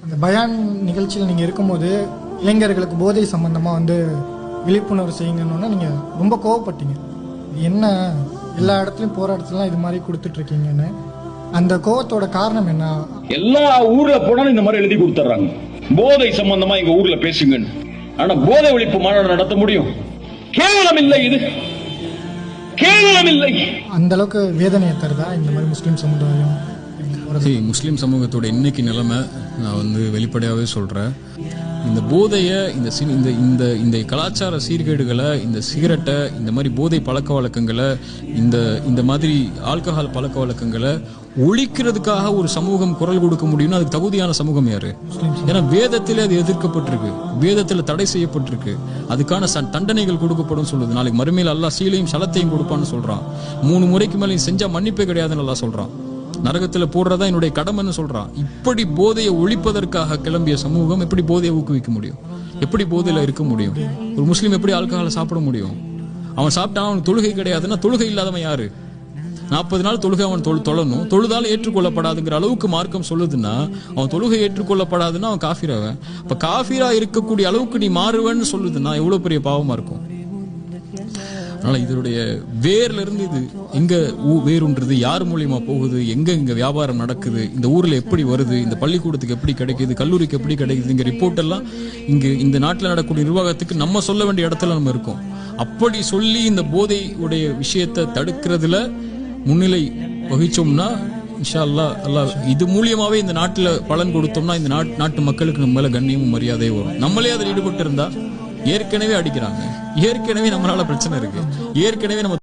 அந்த பயான் நிகழ்ச்சியில் நீங்கள் இருக்கும்போது இளைஞர்களுக்கு போதை சம்பந்தமாக விழிப்புணர்வு செய்யுங்கன்னு நீங்கள் ரொம்ப கோவப்பட்டீங்க. என்ன எல்லா இடத்துலையும் போகிற இடத்துலாம் இது மாதிரி கொடுத்துட்ருக்கீங்கன்னு, அந்த கோவத்தோட காரணம் என்ன? எல்லா ஊர்ல போனாலும் இந்த மாதிரி எழுதி கொடுத்துட்றாங்க, போதை சம்பந்தமா எங்க ஊர்ல பேசுங்கன்னு. ஆனா போதை ஒழிப்பு மாநாடு நடத்த முடியும்? கேவலம் இல்லை, இது கேவலம் இல்லை. அந்த அளவுக்கு வேதனையை தருதா இந்த மாதிரி முஸ்லீம் சமுதாயம்? முஸ்லீம் சமூகத்தோட இன்னைக்கு நிலைமை நான் வெளிப்படையாகவே சொல்கிறேன். இந்த போதையை, இந்த கலாச்சார சீர்கேடுகளை, இந்த சிகரெட்டை, இந்த மாதிரி போதை பழக்க வழக்கங்களை, இந்த மாதிரி ஆல்கஹால் பழக்க வழக்கங்களை ஒழிக்கிறதுக்காக ஒரு சமூகம் குரல் கொடுக்க முடியும்னா அதுக்கு தகுதியான சமூகம் யாரு? ஏன்னா வேதத்திலே அது எதிர்க்கப்பட்டிருக்கு, வேதத்துல தடை செய்யப்பட்டிருக்கு, அதுக்கான தண்டனைகள் கொடுக்கப்படும் சொல்லுது. நாளைக்கு மறுமையில் அல்லாஹ் சீலையும் சலத்தையும் கொடுப்பான்னு சொல்றான். 3 முறைக்கு மேலே செஞ்சா மன்னிப்பே கிடையாதுன்னு அல்லாஹ் சொல்றான். நரகத்துல போடுறதா என்னுடைய கடமைன்னு சொல்றான். இப்படி போதையை ஒழிப்பதற்காக கிளம்பிய சமூகம் எப்படி போதையை ஊக்குவிக்க முடியும்? எப்படி போதையில இருக்க முடியும்? ஒரு முஸ்லீம் எப்படி ஆல்கஹாலை சாப்பிட முடியும்? அவன் சாப்பிட்டான், அவனுக்கு தொழுகை கிடையாதுன்னா தொழுகை இல்லாதவன் யாரு? 40 நாள் தொழுகை அவன் தொழணும், தொழுதால் ஏற்றுக்கொள்ளப்படாதுங்கிற அளவுக்கு மார்க்கம் சொல்லுதுன்னா, அவன் தொழுகை ஏற்றுக்கொள்ளப்படாதுன்னா அவன் காஃபிராவன். இப்ப காஃபிரா இருக்கக்கூடிய அளவுக்கு நீ மாறுவன்னு சொல்லுதுன்னா எவ்வளவு பெரிய பாவமா இருக்கும். அதனால இதனுடைய வேர்ல இருந்து இது எங்க வேறுன்றது, யார் மூலியமா போகுது, எங்க வியாபாரம் நடக்குது, இந்த ஊர்ல எப்படி வருது, இந்த பள்ளிக்கூடத்துக்கு எப்படி கிடைக்குது, கல்லூரிக்கு எப்படி கிடைக்குது, இங்க ரிப்போர்ட் எல்லாம் இந்த நாட்டில் நடக்கக்கூடிய நிர்வாகத்துக்கு நம்ம சொல்ல வேண்டிய இடத்துல நம்ம இருக்கோம். அப்படி சொல்லி இந்த போதை உடைய விஷயத்தை தடுக்கிறதுல முன்னிலை வகிச்சோம்னா இன்ஷா அல்லாஹ் இது மூலியமாவே இந்த நாட்டுல பலன் கொடுத்தோம்னா இந்த நாட்டு மக்களுக்கு நம்ம மேல கண்ணியமும் மரியாதையும் வரும். நம்மளே அதில் ஈடுபட்டு இருந்தா, ஏற்கனவே அடிக்கிறாங்க, ஏற்கனவே நம்மளால பிரச்சனை இருக்கு, ஏற்கனவே நம்ம